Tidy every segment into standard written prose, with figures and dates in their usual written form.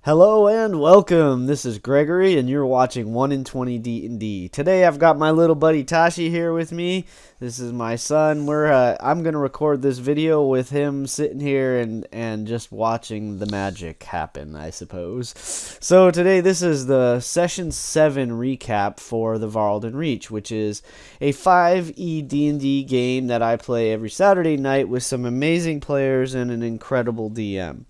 Hello and welcome. This is Gregory, and you're watching 1 in 20 D&D. Today, I've got my little buddy Tashi here with me. This is my son. I'm gonna record this video with him sitting here and just watching the magic happen, I suppose. So today, this is the Session 7 recap for the VÄRLDEN Reach, which is a 5e D&D game that I play every Saturday night with some amazing players and an incredible DM.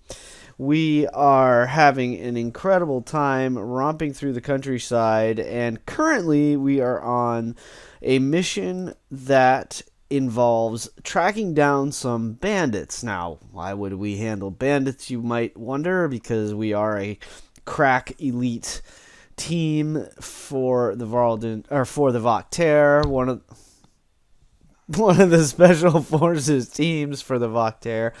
We are having an incredible time romping through the countryside, and currently we are on a mission that involves tracking down some bandits. Now, why would we handle bandits, you might wonder, because we are a crack elite team for the VÄRLDEN, or for the Vokter, one of the special forces teams for the Vokter.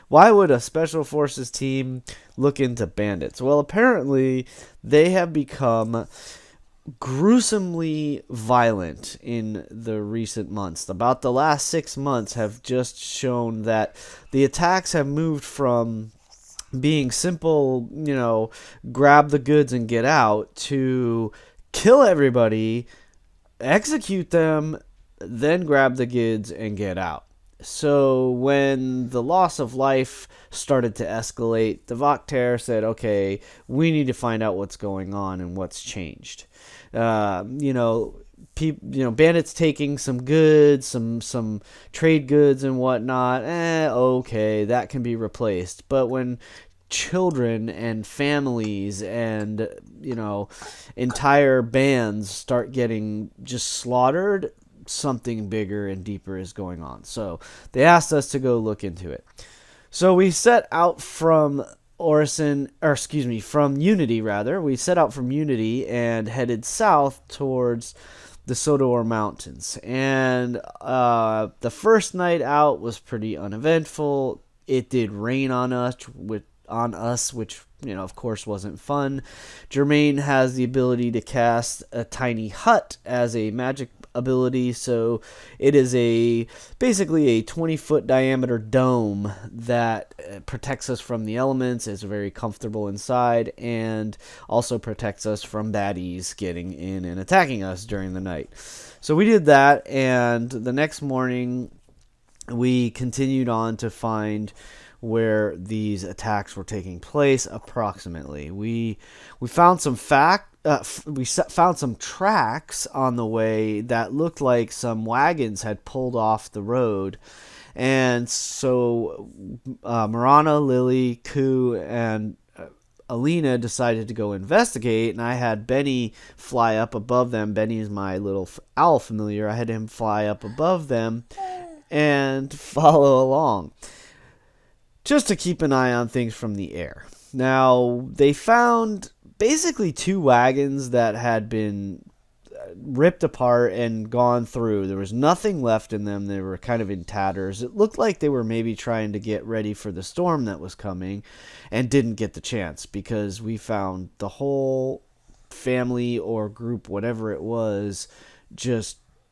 Why would a special forces team look into bandits? Well, apparently they have become gruesomely violent in the recent months. About the last 6 months have just shown that the attacks have moved from being simple, grab the goods and get out, to kill everybody, execute them, then grab the goods and get out. So when the loss of life started to escalate, the Vokter said, okay, we need to find out what's going on and what's changed. Bandits taking some goods, some trade goods and whatnot, okay, that can be replaced. But when children and families and, entire bands start getting just slaughtered, something bigger and deeper is going on. So they asked us to go look into it. So we set out from from Unity rather. We set out from Unity and headed south towards the Sodor Mountains. And the first night out was pretty uneventful. It did rain on us, which of course wasn't fun. Jermaine has the ability to cast a tiny hut as a magic ability, so it is basically a 20-foot diameter dome that protects us from the elements, is very comfortable inside, and also protects us from baddies getting in and attacking us during the night. So we did that, and the next morning we continued on to find where these attacks were taking place approximately. We found some found some tracks on the way that looked like some wagons had pulled off the road. And so Marana, Lily, Ku, and Alina decided to go investigate, and I had Benny fly up above them. Benny is my little owl familiar. I had him fly up above them and follow along, just to keep an eye on things from the air. Now, they found basically 2 wagons that had been ripped apart and gone through. There was nothing left in them. They were kind of in tatters. It looked like they were maybe trying to get ready for the storm that was coming and didn't get the chance, because we found the whole family or group, whatever it was,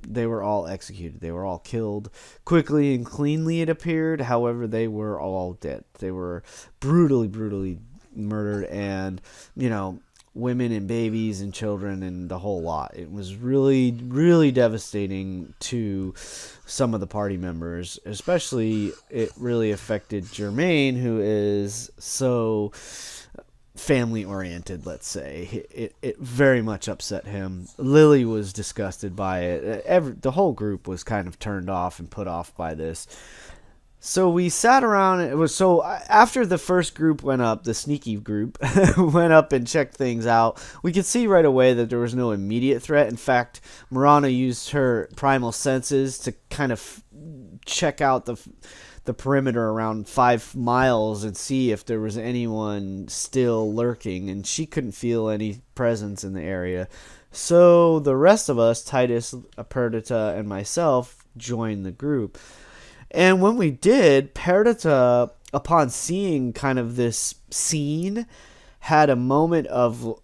they were all executed. They were all killed quickly and cleanly, it appeared. However, they were all dead. They were brutally murdered, and women and babies and children and the whole lot. It was really devastating to some of the party members. Especially, it really affected Jermaine, who is so family oriented, let's say. It very much upset him. Lily was disgusted by it. The whole group was kind of turned off and put off by this. So we sat around. After the first group went up, the sneaky group went up and checked things out. We could see right away that there was no immediate threat. In fact, Marana used her primal senses to kind of check out the perimeter around 5 miles and see if there was anyone still lurking, and she couldn't feel any presence in the area. So the rest of us, Titus, Perdita, and myself, joined the group. And when we did, Perdita, upon seeing kind of this scene, had a moment of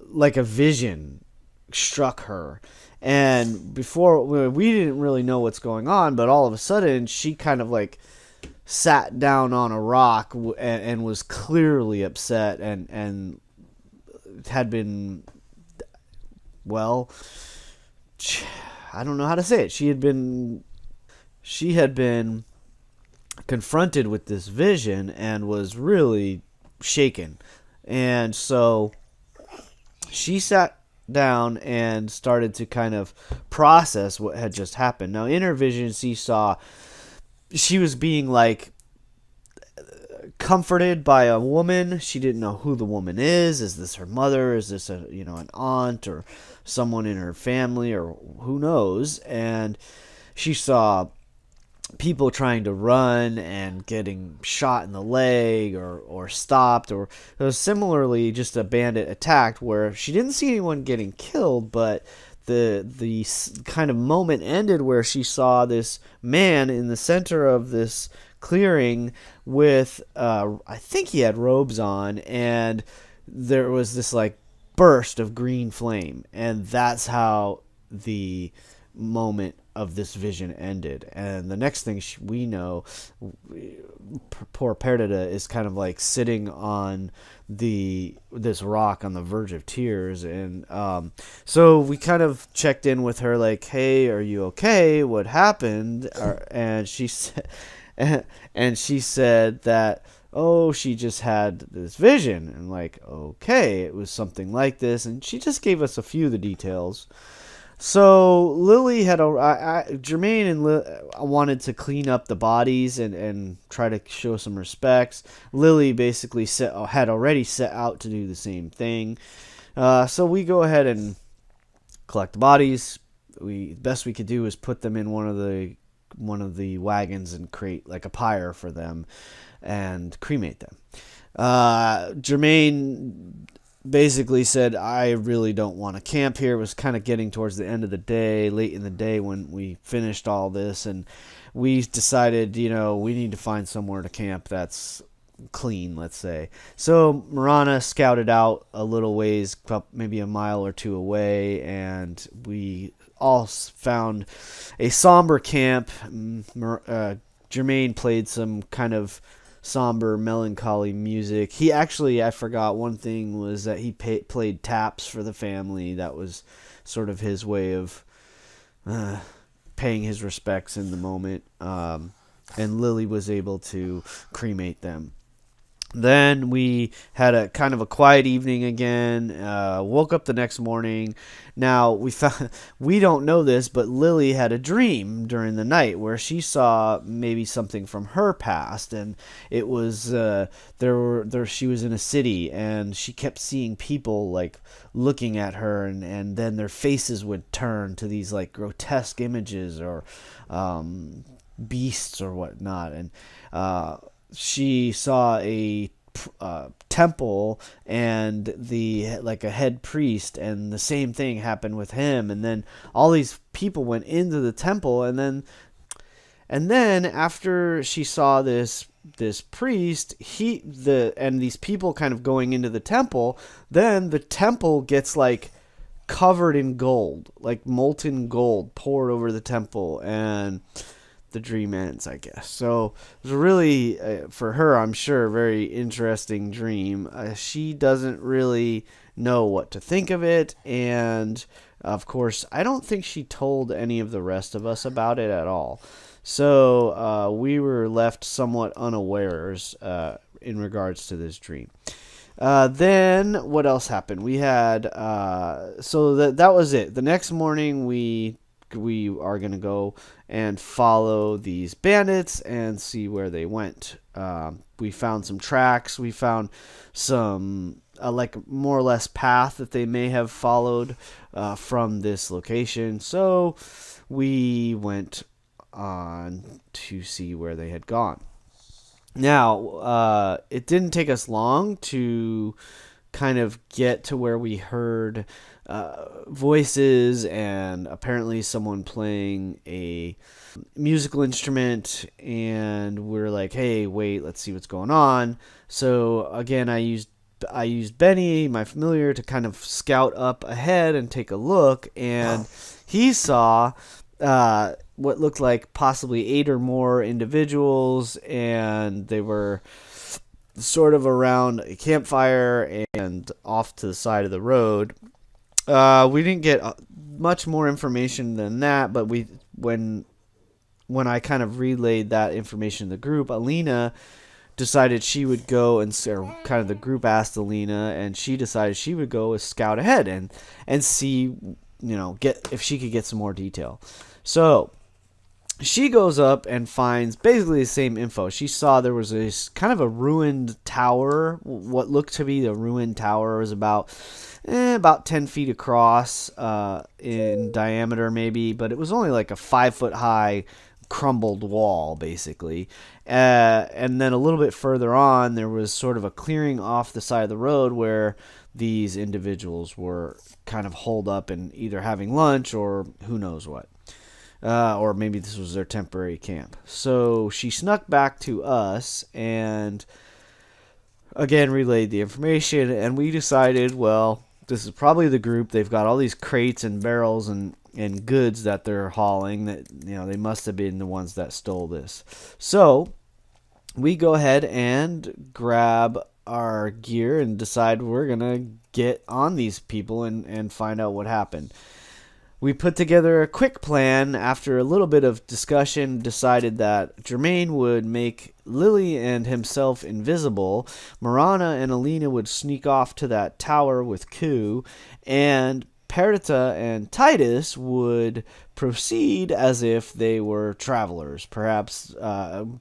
like a vision struck her. And before, we didn't really know what's going on, but all of a sudden she kind of like sat down on a rock and was clearly upset and had been, well, I don't know how to say it. She had been confronted with this vision and was really shaken. And so she sat down and started to kind of process what had just happened. Now, in her vision, she was being like comforted by a woman. She didn't know who the woman is. Is this her mother? Is this an aunt or someone in her family, or who knows? And she saw people trying to run and getting shot in the leg or stopped, or it was similarly just a bandit attacked where she didn't see anyone getting killed, but the kind of moment ended where she saw this man in the center of this clearing with I think he had robes on, and there was this like burst of green flame, and that's how the moment of this vision ended. And the next thing we know, poor Perdita is kind of like sitting on this rock on the verge of tears. And so we kind of checked in with her like, hey, are you okay? What happened? And she said that, oh, she just had this vision. And like, okay, it was something like this. And she just gave us a few of the details. So Lily had Jermaine and wanted to clean up the bodies and try to show some respects. Lily basically had already set out to do the same thing. So we go ahead and collect the bodies. The best we could do is put them in one of the wagons and create like a pyre for them and cremate them. Jermaine basically said, I really don't want to camp here. It was kind of getting towards the end of the day, late in the day when we finished all this, and we decided, we need to find somewhere to camp that's clean, let's say. So Marana scouted out a little ways, maybe a mile or two away, and we all found a somber camp. Jermaine played some kind of somber, melancholy music. He actually, I forgot one thing, was that he played taps for the family. That was sort of his way of paying his respects in the moment. And Lily was able to cremate them. Then we had a kind of a quiet evening again. Woke up the next morning. Now we don't know this, but Lily had a dream during the night where she saw maybe something from her past, and it was she was in a city and she kept seeing people like looking at her, and then their faces would turn to these like grotesque images or beasts or whatnot, and she saw a temple and a head priest, and the same thing happened with him. And then all these people went into the temple, and then after she saw this priest, and these people kind of going into the temple, then the temple gets like covered in gold, like molten gold poured over the temple, and the dream ends, I guess. So it was really, for her, I'm sure, a very interesting dream. She doesn't really know what to think of it, and of course, I don't think she told any of the rest of us about it at all. So we were left somewhat unawares in regards to this dream. Then what else happened? We had so that was it. The next morning we are going to go and follow these bandits and see where they went. We found some tracks. We found some like more or less path that they may have followed from this location. So we went on to see where they had gone. Now, it didn't take us long to kind of get to where we heard voices and apparently someone playing a musical instrument, and we're like, hey, wait, let's see what's going on. So again, I used Benny, my familiar, to kind of scout up ahead and take a look, and he saw what looked like possibly 8 or more individuals, and they were sort of around a campfire and off to the side of the road. We didn't get much more information than that, but when I kind of relayed that information to the group, Alina decided she would go, and or kind of the group asked Alina, and she decided she would go scout ahead and see, get if she could get some more detail. So she goes up and finds basically the same info. She saw there was this kind of a ruined tower. What looked to be the ruined tower was about 10 feet across in diameter maybe, but it was only like a 5-foot high crumbled wall basically. And then a little bit further on, there was sort of a clearing off the side of the road where these individuals were kind of holed up and either having lunch or who knows what. Or maybe this was their temporary camp. So she snuck back to us and again relayed the information, and we decided, well, this is probably the group. They've got all these crates and barrels and goods that they're hauling that, they must have been the ones that stole this. So we go ahead and grab our gear and decide we're going to get on these people and find out what happened. We put together a quick plan. After a little bit of discussion, decided that Jermaine would make Lily and himself invisible. Marana and Alina would sneak off to that tower with Ku, and Perdita and Titus would proceed as if they were travelers. Perhaps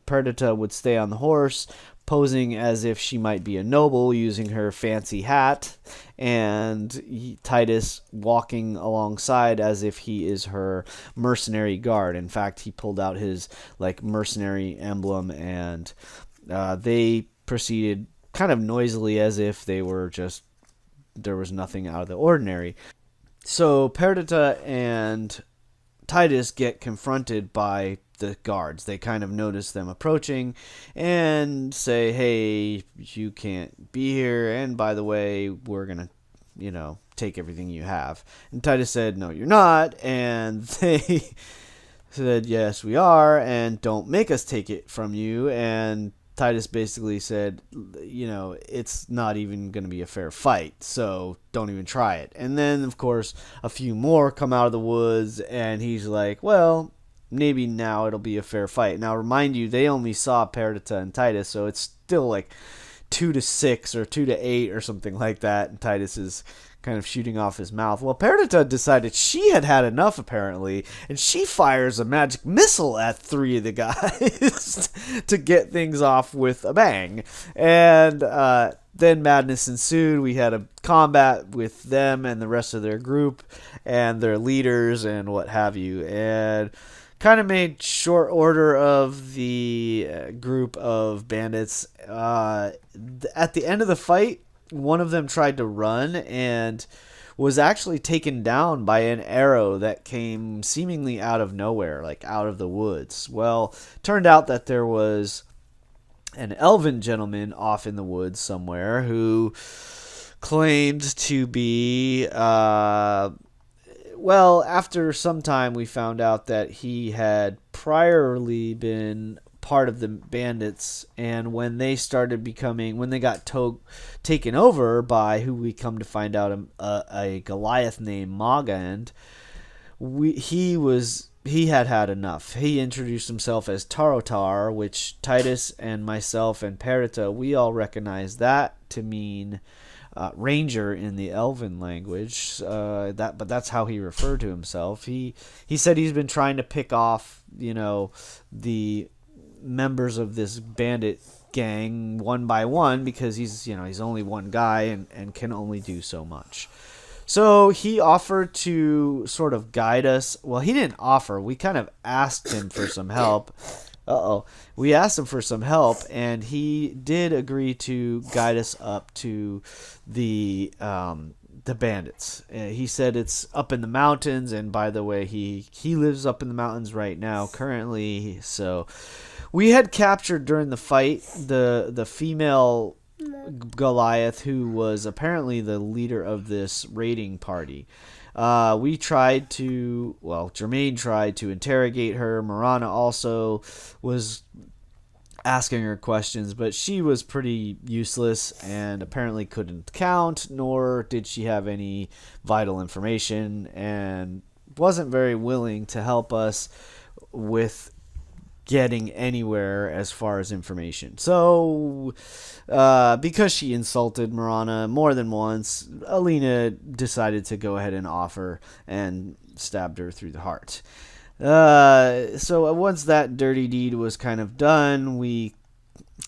Perdita would stay on the horse, posing as if she might be a noble using her fancy hat, and Titus walking alongside as if he is her mercenary guard. In fact, he pulled out his mercenary emblem, and they proceeded kind of noisily as if they were just, there was nothing out of the ordinary. So Perdita and Titus get confronted by the guards. They kind of notice them approaching and say, hey, you can't be here, and by the way, we're gonna take everything you have. And Titus said, no, you're not. And they said, yes, we are, and don't make us take it from you. And Titus basically said, it's not even going to be a fair fight, so don't even try it. And then, of course, a few more come out of the woods, and he's like, well, maybe now it'll be a fair fight. Now, remind you, they only saw Perdita and Titus, so it's still 2-6 or 2-8 or something like that, and Titus is kind of shooting off his mouth. Well, Perdita decided she had had enough, apparently, and she fires a magic missile at 3 of the guys to get things off with a bang. And then madness ensued. We had a combat with them and the rest of their group and their leaders and what have you, and kind of made short order of the group of bandits. At the end of the fight, one of them tried to run and was actually taken down by an arrow that came seemingly out of nowhere, out of the woods. Well, turned out that there was an elven gentleman off in the woods somewhere who claimed to be after some time we found out that he had priorly been part of the bandits, and when they got taken over by who we come to find out a Goliath named Mogand, he had enough. He introduced himself as Tarotar, which Titus and myself and Perdita, we all recognize that to mean ranger in the Elven language. But that's how he referred to himself. He said he's been trying to pick off the members of this bandit gang one by one because he's only one guy and can only do so much. So he offered to sort of guide us. Well, he didn't offer. We kind of asked him for some help. We asked him for some help, and he did agree to guide us up to the bandits. He said it's up in the mountains, and by the way, he lives up in the mountains right now currently. So we had captured during the fight the female Goliath, who was apparently the leader of this raiding party. We tried to, well, Jermaine tried to interrogate her. Marana also was asking her questions, but she was pretty useless and apparently couldn't count, nor did she have any vital information, and wasn't very willing to help us with getting anywhere as far as information. So, because she insulted Marana more than once, Alina decided to go ahead and offer and stabbed her through the heart. So once that dirty deed was kind of done, we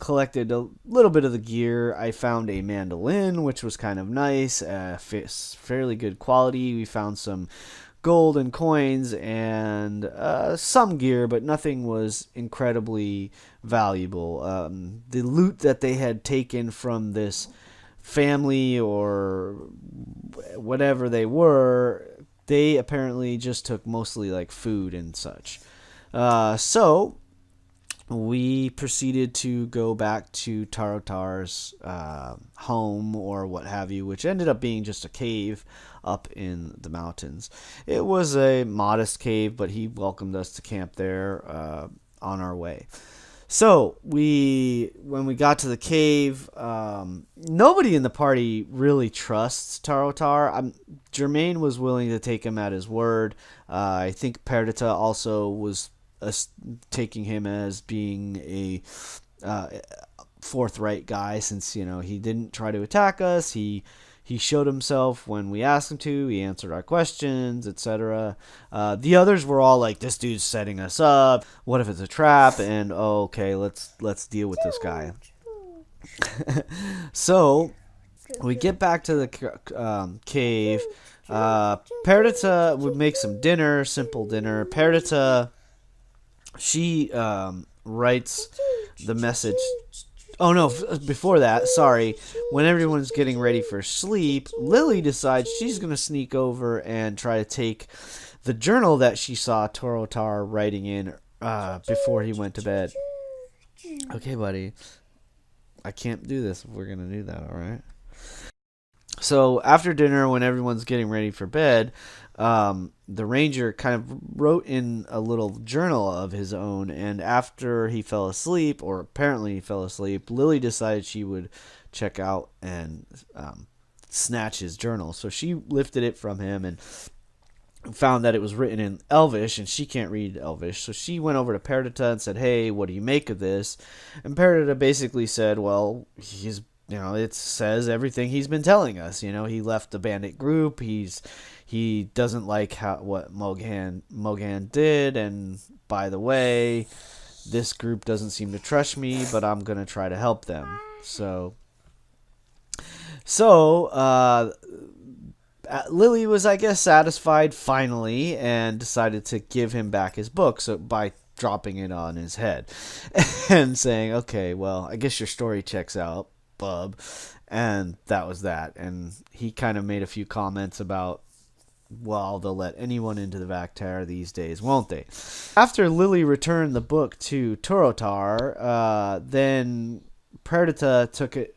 collected a little bit of the gear. I found a mandolin, which was kind of nice, fairly good quality. We found some gold and coins and some gear, but nothing was incredibly valuable. The loot that they had taken from this family or whatever they were, they apparently just took mostly like food and such. So we proceeded to go back to Tarotar's home or what have you, which ended up being just a cave up in the mountains. It was a modest cave, but he welcomed us to camp there on our way. So when we got to the cave, nobody in the party really trusts Tarotar. Jermaine was willing to take him at his word. I think Perdita also was taking him as being a forthright guy, since he didn't try to attack us. He showed himself when we asked him to. He answered our questions, etc. The others were all like, "This dude's setting us up. What if it's a trap?" And okay, let's deal with this guy. So we get back to the cave. Perdita would make some dinner, simple dinner. Perdita, she writes the message. Oh no, before that, sorry. When everyone's getting ready for sleep, Lily decides she's going to sneak over and try to take the journal that she saw Tarotar writing in before he went to bed. Okay, buddy. I can't do this if we're going to do that, alright? So after dinner, when everyone's getting ready for bed, the ranger kind of wrote in a little journal of his own, and after he fell asleep, or apparently he fell asleep, Lily decided she would check out and snatch his journal. So she lifted it from him and found that it was written in Elvish, and she can't read Elvish. So she went over to Perdita and said, "Hey, what do you make of this?" And Perdita basically said, "Well, it says everything he's been telling us. He left the bandit group. He doesn't like what Mogan did, and by the way, this group doesn't seem to trust me, but I'm gonna try to help them." So Lily was, I guess, satisfied finally, and decided to give him back his book. So by dropping it on his head and saying, "Okay, well, I guess your story checks out, bub." And that was that. And he kind of made a few comments about, well, they'll let anyone into the Vactar these days, won't they? After Lily returned the book to Tarotar, then Perdita took it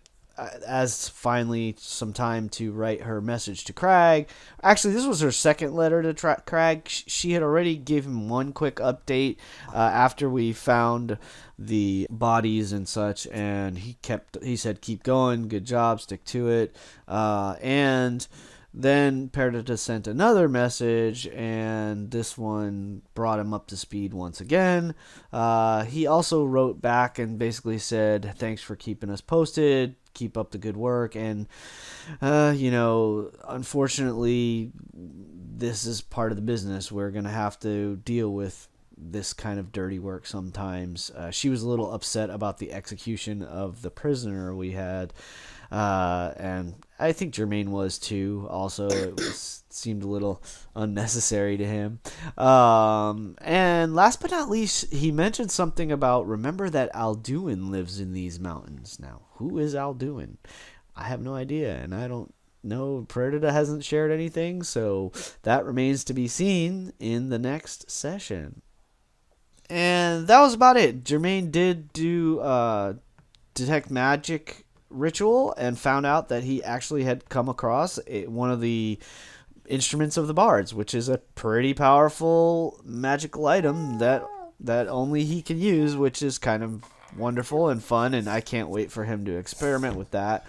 as finally some time to write her message to Crag. Actually, this was her second letter to Crag. She had already given him one quick update after we found the bodies and such, and he said, "Keep going, good job, stick to it." And then Perdita sent another message, and this one brought him up to speed once again. He also wrote back and basically said, "Thanks for keeping us posted. Keep up the good work." And, unfortunately, this is part of the business. We're going to have to deal with this kind of dirty work sometimes. She was a little upset about the execution of the prisoner we had. And I think Jermaine was too. Also, it seemed a little unnecessary to him. And last but not least, he mentioned something about, remember that Alduin lives in these mountains. Now, who is Alduin? I have no idea, and I don't know. Perdita hasn't shared anything, so that remains to be seen in the next session. And that was about it. Jermaine did do detect magic ritual and found out that he actually had come across one of the instruments of the bards, which is a pretty powerful magical item that only he can use, which is kind of wonderful and fun, and I can't wait for him to experiment with that.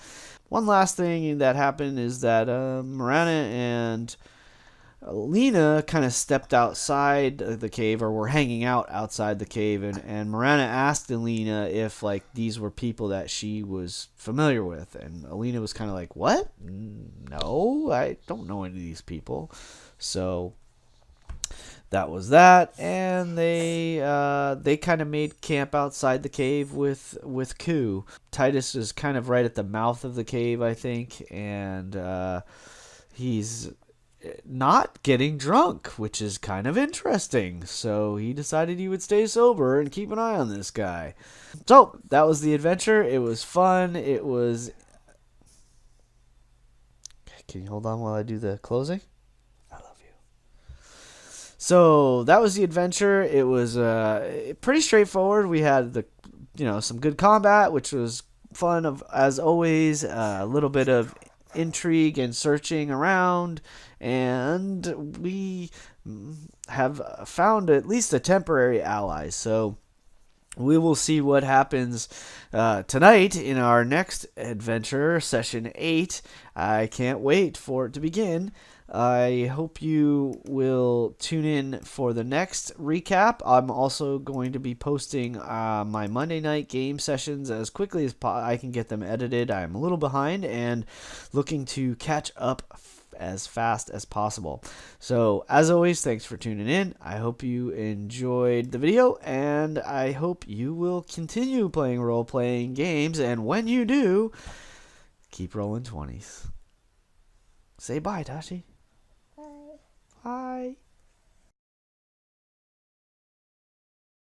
One last thing that happened is that Marana and Lena kind of stepped outside the cave, or were hanging out outside the cave, and Marana asked Alina if like these were people that she was familiar with, and Alina was kind of like, "What? No, I don't know any of these people." So that was that, and they kind of made camp outside the cave with Ku. Titus is kind of right at the mouth of the cave, I think, and he's not getting drunk, which is kind of interesting. So he decided he would stay sober and keep an eye on this guy. So that was the adventure. It was fun. It was. Can you hold on while I do the closing? I love you. So that was the adventure. It was pretty straightforward. We had some good combat, which was fun as always. A little bit of intrigue and searching around, and we have found at least a temporary ally. So we will see what happens tonight in our next adventure, session 8. I can't wait for it to begin. I hope you will tune in for the next recap. I'm also going to be posting my Monday night game sessions as quickly as I can get them edited. I'm a little behind and looking to catch up as fast as possible. So, as always, thanks for tuning in. I hope you enjoyed the video, and I hope you will continue playing role-playing games, and when you do, keep rolling 20s. Say bye, Tashi. Bye.